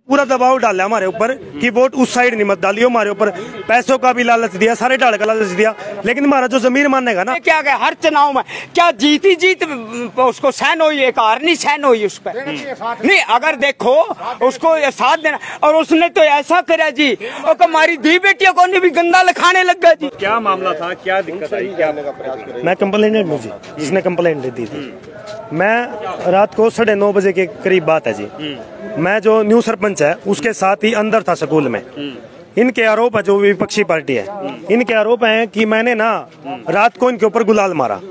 पूरा दबाव डाला हमारे ऊपर कि वोट उस साइड नहीं मत डालियो, हमारे ऊपर पैसों का भी लालच दिया, सारे ढाल का लालच दिया, लेकिन हमारा जो जमीर मानेगा ना। क्या गया हर चुनाव में क्या जीत उसको सहन हुई, एक हार नहीं सहन हुई उस पर नहीं। अगर देखो उसको साथ देना, और उसने तो ऐसा करा जी, और हमारी दी बेटियों को भी गंदा लखाने लग गया जी। क्या मामला था, क्या दिक्कत आई, क्या मैं कंप्लेंट मुझे जिसने कंप्लेंट दी थी, मैं रात को 9:30 बजे के करीब बात है जी। मैं जो न्यू सरपंच है उसके साथ ही अंदर था स्कूल में। इनके आरोप है, जो विपक्षी पार्टी है, इनके आरोप है कि मैंने ना रात को इनके ऊपर गुलाल मारा।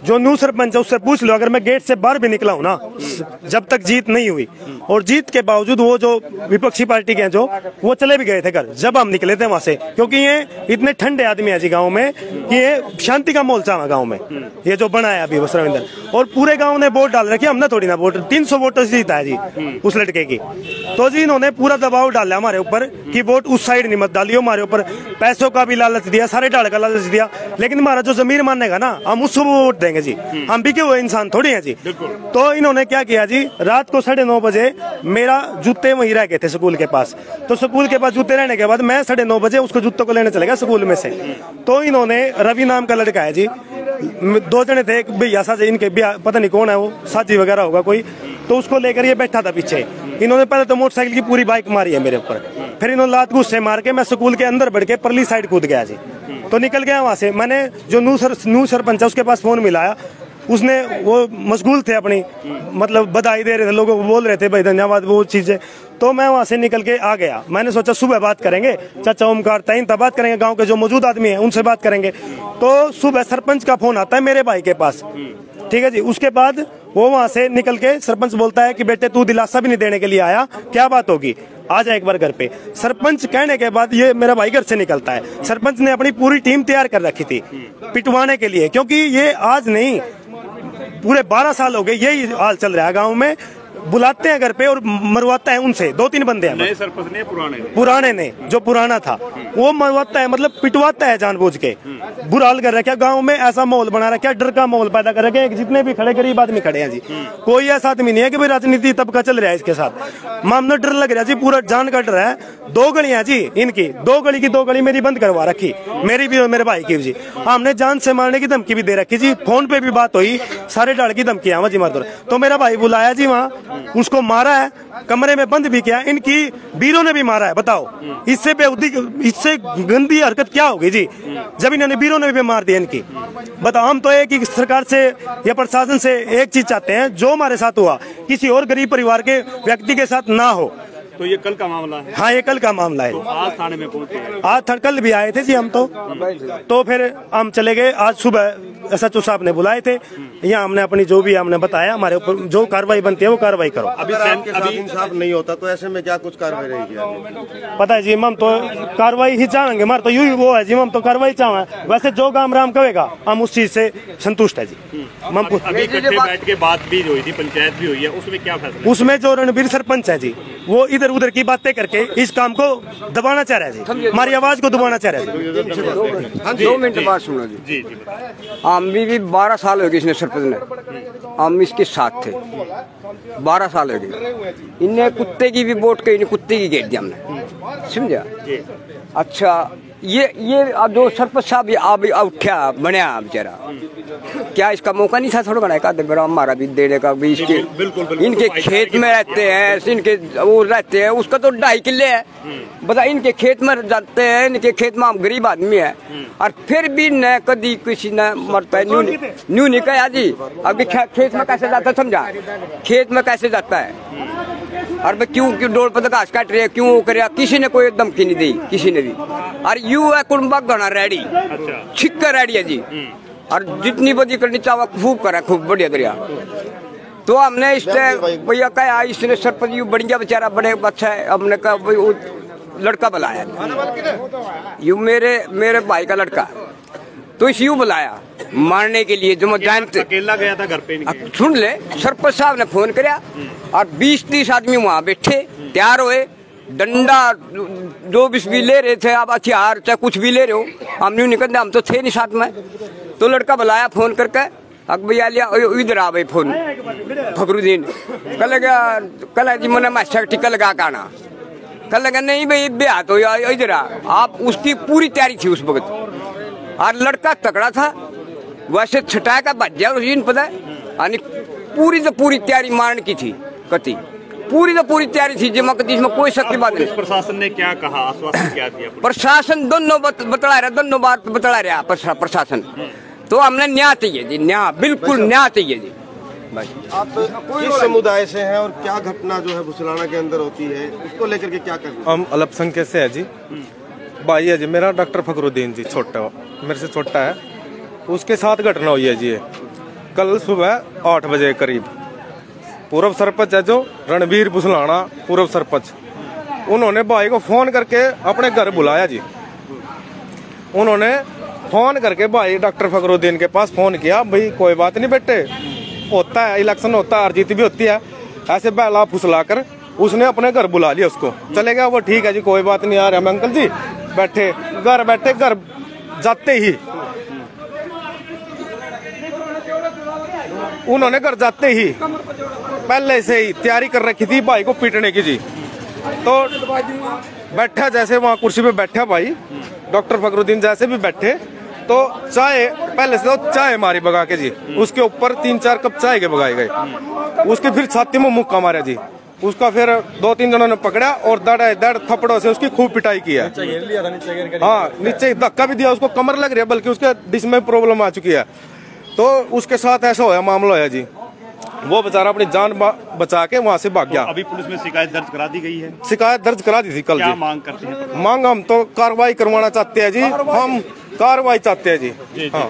जो न्यू सरपंच है उससे पूछ लो, अगर मैं गेट से बाहर भी निकला हूँ ना, जब तक जीत नहीं हुई, और जीत के बावजूद वो जो विपक्षी पार्टी के हैं जो वो चले भी गए थे घर जब हम निकले थे वहां से, क्योंकि ये इतने ठंडे आदमी है जी गांव में कि ये शांति का माहौल चाहा गांव में। ये जो बना है अभी रविंदर, और पूरे गांव ने वोट डाल रखी, हमने थोड़ी ना वोट, 300 वोटर जीता है जी उस लड़के की। तो जी इन्होंने पूरा दबाव डाला हमारे ऊपर कि वोट उस साइड नहीं मत डालियो, हमारे ऊपर पैसों का भी लालच दिया, सारे ढाल का लालच दिया, लेकिन हमारा जो जमीर मानेगा ना हम उसको वोट देंगे जी। हम भी क्यों इंसान थोड़ी हैं जी। तो इन्होंने क्या किया जी, रात को 9:30 बजे मेरा जूते वहीं रह गए थे स्कूल के पास। तो स्कूल के पास जूते रहने के बाद मैं 9:30 बजे उसको जूतों को लेने चले गया स्कूल में से। तो इन्होंने रवि नाम का लड़का है जी, 2 जने थे, एक भैया साजी, इनके पता नहीं कौन है वो, साजी वगैरह होगा कोई, तो उसको लेकर ये बैठा था पीछे। इन्होंने पहले तो मोटरसाइकिल की पूरी बाइक मारी है मेरे ऊपर, फिर इन्होंने लात गुस्से मार के मैं स्कूल के अंदर बढ़ के परली साइड कूद गया जी। तो निकल गया वहां से। मैंने जो न्यू सरपंच है उसके पास फोन मिलाया, उसने वो मशगूल थे अपनी, मतलब बधाई दे रहे थे, लोगों को बोल रहे थे भाई धन्यवाद वो चीजें। तो मैं वहां से निकल के आ गया। मैंने सोचा सुबह बात करेंगे, चाचा ओमकार ताइन तब बात करेंगे, गांव के जो मौजूद आदमी हैं उनसे बात करेंगे। तो सुबह सरपंच का फोन आता है मेरे भाई के पास, ठीक है जी। उसके बाद वो वहां से निकल के सरपंच बोलता है कि बेटे तू दिलासा भी नहीं देने के लिए आया, क्या बात होगी, आ जा एक बार घर पे। सरपंच कहने के बाद ये मेरा भाई घर से निकलता है। सरपंच ने अपनी पूरी टीम तैयार कर रखी थी पिटवाने के लिए, क्योंकि ये आज नहीं पूरे 12 साल हो गए यही हाल चल रहा है गांव में। बुलाते हैं घर पे और मरवाता है उनसे, 2-3 बंदे हैं। नए सरपंच ने पुराने ने जो पुराना था वो मरवाता है, मतलब पिटवाता है जानबूझ के। बुरा हाल कर रखा गांव में, ऐसा माहौल बना रखा, डर का माहौल पैदा कर रखे। जितने भी खड़े गरीब आदमी खड़े हैं जी, कोई ऐसा आदमी नहीं है कि भाई राजनीति तबका चल रहा है इसके साथ। मामला डर लग रहा है जी, पूरा जान का डर है। 2 गलियां जी इनकी, 2 गली की 2 गली मेरी बंद करवा रखी, मेरी भी और मेरे भाई की भी जी। हमने जान से मारने की धमकी भी दे रखी जी, फोन पे भी बात हुई, सारे डाल की धमकी आवा जी मार। तो मेरा भाई बुलाया जी वहाँ, उसको मारा है, कमरे में बंद भी किया। इनकी बीरों ने भी मारा है, बताओ इससे इससे गंदी हरकत क्या होगी जी, जब इन्होंने बीरों ने भी मार दिया इनकी। बताओ, हम तो एक ही सरकार से या प्रशासन से एक चीज चाहते हैं, जो हमारे साथ हुआ किसी और गरीब परिवार के व्यक्ति के साथ ना हो। तो ये कल का मामला है? हाँ ये कल का मामला है। तो आज थाने में पहुंचे? आज कल भी आए थे जी हम तो फिर हम चले गए। आज सुबह SHO साहब ने बुलाए थे यहाँ, हमने अपनी जो भी हमने बताया, हमारे ऊपर जो कार्रवाई बनती है वो कार्रवाई करो। अभी इंसाफ नहीं होता तो ऐसे में क्या कुछ कार्रवाई रहेगी? पता है जी, हम तो कार्रवाई ही चाहेंगे, हमारे तो यू वो है जी, हम तो कार्रवाई चाहें। वैसे जो काम राम कहेगा हम उस चीज से संतुष्ट है जी। अभी इकट्ठे बैठ के बात भी हुई थी, पंचायत भी हुई है, उसमें क्या फैसला? उसमें जो रणबीर सरपंच है जी, वो इधर उधर की बातें करके इस काम को दबाना चाह रहा है जी, हमारी आवाज को दबाना चाह रहा है जी। 2 मिनट बात सुनो जी। हम भी 12 साल हो गए इसने सरपंच ने, हम इसके साथ थे 12 साल हो गए। इन्हें कुत्ते की भी वोट के, कुत्ते की गेट दी हमने, समझा। अच्छा ये अब जो सरपंच साहब अब उठा बनया बेचारा, क्या इसका मौका नहीं था थोड़ा बनाया का बड़ा हमारा भी देने का भी? इसके इनके खेत में रहते हैं, इनके वो रहते हैं, उसका तो 2.5 किले है। बता, इनके खेत में जाते हैं, इनके खेत में हम गरीब आदमी है, और फिर भी न कभी किसी न मरता है। न्यू नहीं कहा जी, अभी खेत में कैसे जाता है, समझा, खेत में कैसे जाता है, और क्यों डोर पर घास काट रहे, क्यों करे, किसी ने कोई धमकी नहीं दी किसी ने भी। और यू है कुंबा गणा रेडी, छिक्का रेडी है जी, और जितनी बदी करनी चाहे खूब करा, खूब बढ़िया दरिया। तो हमने इसने भैया कहा, इसने सरपंच यू बढ़िया बेचारा बड़े अच्छा है, हमने कहा भाई वो लड़का बुलाया, यू मेरे भाई का लड़का, तो इस यू बुलाया मारने के लिए, जो मैं जानते अकेला गया था घर पे। सुन ले, सरपंच साहब ने फोन कराया और 20-30 आदमी वहाँ बैठे तैयार हुए, डंडा जो भी ले रहे थे, आप हथियार चाहे कुछ भी ले रहे हो, हम नहीं निकलते, हम तो थे नहीं साथ में। तो लड़का बुलाया फोन करके, अब भैया लिया इधर आ भाई फोन फखरुद्दीन कल जी मैंने मास्टर टिका लगा के आना कल लगा नहीं भाई ब्याह तो इधर आ आप उसकी पूरी तैयारी थी उस वक्त और लड़का तकड़ा था वैसे छटा का बच गया उस दिन पता है पूरी तो पूरी तैयारी मारने की थी कति पूरी तो पूरी तैयारी थी जिसमें कोई शक की बात नहीं। प्रशासन ने क्या कहा, आश्वासन क्या दिया? प्रशासन दोनों बतला रहा, दोनों बात बतला रहा प्रशासन। तो हमने न्याय चाहिए जी, न्याय, बिल्कुल न्याय चाहिए जी। आप किस समुदाय से हैं और क्या घटना जो है भुसलाना के अंदर होती है, उसको लेकर के क्या कर रहे हैं? हम अल्पसंख्यक से है जी, भाई है जी मेरा डॉक्टर फखरुद्दीन जी, छोटा मेरे से छोटा है। उसके साथ घटना हुई है जी कल सुबह 8 बजे करीब। पूर्व सरपंच है जो रणबीर भुसलाना, पूर्व सरपंच, उन्होंने भाई को फोन करके अपने घर बुलाया जी। उन्होंने फोन करके भाई डॉक्टर फखरुद्दीन के पास फोन किया, भाई कोई बात नहीं बेटे, होता है, इलेक्शन होता है, हार जीत भी होती है, ऐसे बहला फुसला कर उसने अपने घर बुला लिया उसको। चले गया वो, ठीक है जी कोई बात नहीं आ रहा, हम अंकल जी बैठे घर जाते ही उन्होंने घर जाते ही पहले से ही तैयारी कर रखी थी भाई को पीटने की जी। तो बैठा जैसे वहाँ कुर्सी पे बैठा भाई डॉक्टर फखरुद्दीन जैसे भी बैठे, तो चाय पहले से तो चाय मारी भगा के जी, उसके ऊपर 3-4 कप चाय के भगाए गए। उसके फिर छाती में मुक्का मारा जी, उसका फिर 2-3 जनों ने पकड़ा और दड़ थप्पड़ों से उसकी खूब पिटाई की है। हाँ, नीचे धक्का भी दिया, उसको कमर लग रही है, बल्कि उसके डिश में प्रॉब्लम आ चुकी है। तो उसके साथ ऐसा होया मामला होया जी, वो बेचारा अपनी जान बचा के वहाँ से भाग गया। अभी पुलिस में शिकायत दर्ज करा दी गई है? शिकायत दर्ज करा दी थी कल। क्या जी मांग करते हैं? मांग हम तो कार्रवाई करवाना चाहते हैं जी, हम कार्रवाई चाहते हैं जी। हाँ,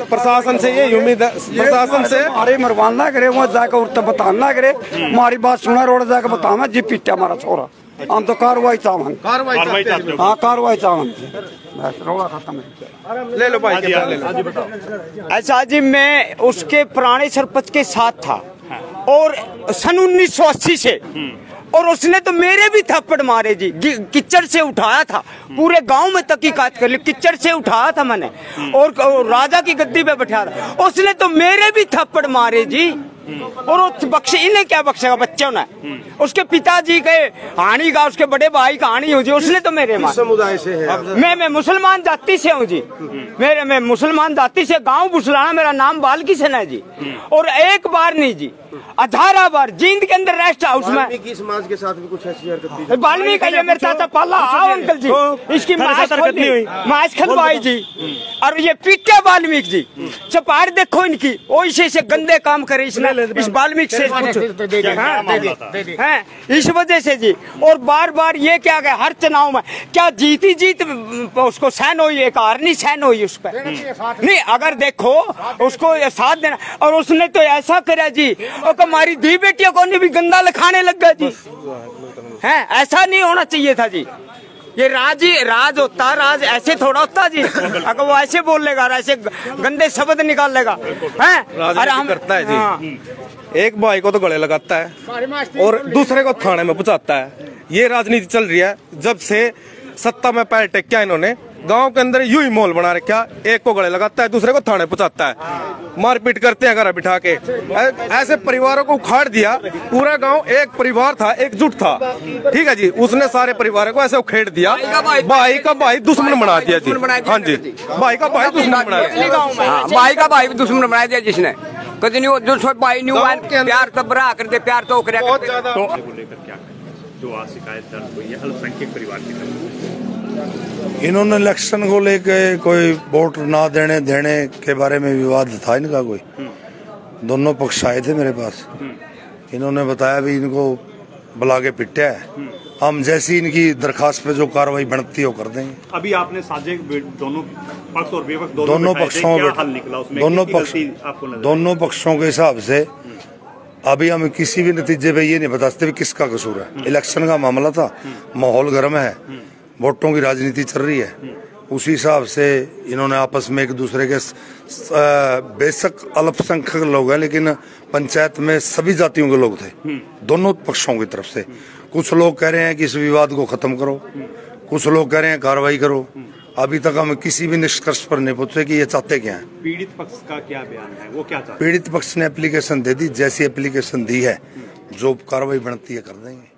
प्रशासन से ये उम्मीद है, प्रशासन से हमारे मरवान ना करे, वहाँ जाकर उड़ता बताना करे, हमारी बात सुना, रोड जाकर बतावा जी पीटा हमारा छोरा, हम तो कार्रवाई चाहन, कार्रवाई चाहते हो? हाँ कार्रवाई चाहन, रोड़ा खत्म ले लो भाई, ले लो। ऐसा जी मैं उसके पुराने सरपंच के साथ था और सन 1980 से, और उसने तो मेरे भी थप्पड़ मारे जी, किच्चर से उठाया था, पूरे गांव में तहकीकात कर ली, किच्चर से उठाया था मैंने और राजा की गद्दी पे बैठाया था, उसने तो मेरे भी थप्पड़ मारे जी। और बख्शे, इन्हें क्या बख्शेगा बच्चों ने, उसके पिताजी के हानि का, उसके बड़े भाई का हानि हो जी, उसने तो मेरे मारे। समुदाय से है? मैं मुसलमान जाति से हूँ जी, मैं मुसलमान जाति से, गांव भुसलाना, मेरा नाम बालकिशन है जी। और एक बार नहीं जी, 18 बार जींद के अंदर रेस्ट हाउस में वाल्मीकि समाज के साथ भी कुछ ऐसी हरकत थी? वाल्मीकि का ये मेरे चाचा पाला, आओ अंकल जी, इसकी मास्क खलवाई जी, और ये पीटे वाल्मीकि जी, चपाड़ देखो इनकी, ओ इसे गंदे काम करे इसने, इस वाल्मीकि से हैं, इस वजह से जी। और बार बार ये क्या गया, हर चुनाव में क्या जीत उसको सहन हुई, एक हार नहीं सहन हुई उस पर नहीं, अगर देखो उसको साथ देना। और उसने तो ऐसा करा जी, और हमारी दी बेटियों को भी गंदा लिखाने लग गया जी, हैं, ऐसा नहीं होना चाहिए था जी। ये राज होता, राज ऐसे थोड़ा होता जी, अगर वो ऐसे बोल लेगा, ऐसे गंदे शब्द निकाल लेगा, हैं, अरे हम करता है जी। हाँ। एक भाई को तो गले लगाता है और दूसरे को थाने में पहुंचाता है, ये राजनीति चल रही है। जब से सत्ता में पैर टेक किया इन्होंने, गांव के अंदर यूं ही माहौल बना रखा, एक को गले लगाता है, दूसरे को थाने पहुंचाता है, मारपीट करते हैं घर बिठा के, ऐसे परिवारों को उखाड़ दिया। पूरा गांव एक परिवार था, एकजुट था, ठीक है जी, उसने सारे परिवारों को ऐसे उखेड़ दिया, भाई का भाई दुश्मन बना दिया जी। हाँ जी, भाई का भाई दुश्मन बना दिया, भाई का भाई दुश्मन बना दिया जिसने, कभी नहीं जो भाई नहीं, प्यार तो बरा कर दे, प्यार तो करे। बहुत ज्यादा जो आज शिकायत दर्ज हुई है अल्पसंख्यक परिवार की तरफ, इन्होंने इलेक्शन को लेके कोई वोट ना देने के बारे में विवाद था इनका कोई। दोनों पक्ष आए थे मेरे पास, इन्होंने बताया भी इनको बुला के पिटा है, हम जैसी इनकी दरखास्त पे जो कार्रवाई बनती है वो कर देंगे। अभी आपने साझे दोनों पक्ष और विपक्ष दोनों पक्षों दोनों पक्षों के हिसाब से अभी हम किसी भी नतीजे पे ये नहीं बता सकते किसका कसूर है। इलेक्शन का मामला था, माहौल गर्म है, वोटों की राजनीति चल रही है, उसी हिसाब से इन्होंने आपस में एक दूसरे के, बेशक अल्पसंख्यक लोग हैं लेकिन पंचायत में सभी जातियों के लोग थे, दोनों पक्षों की तरफ से। कुछ लोग कह रहे हैं कि इस विवाद को खत्म करो, कुछ लोग कह रहे हैं कार्रवाई करो, अभी तक हम किसी भी निष्कर्ष पर नहीं पहुंचे कि ये चाहते क्या है। पीड़ित पक्ष का क्या बयान है, वो क्या चाहते हैं? पीड़ित पक्ष ने एप्लीकेशन दे दी, जैसी एप्लीकेशन दी है जो कार्रवाई बनती है कर देंगे।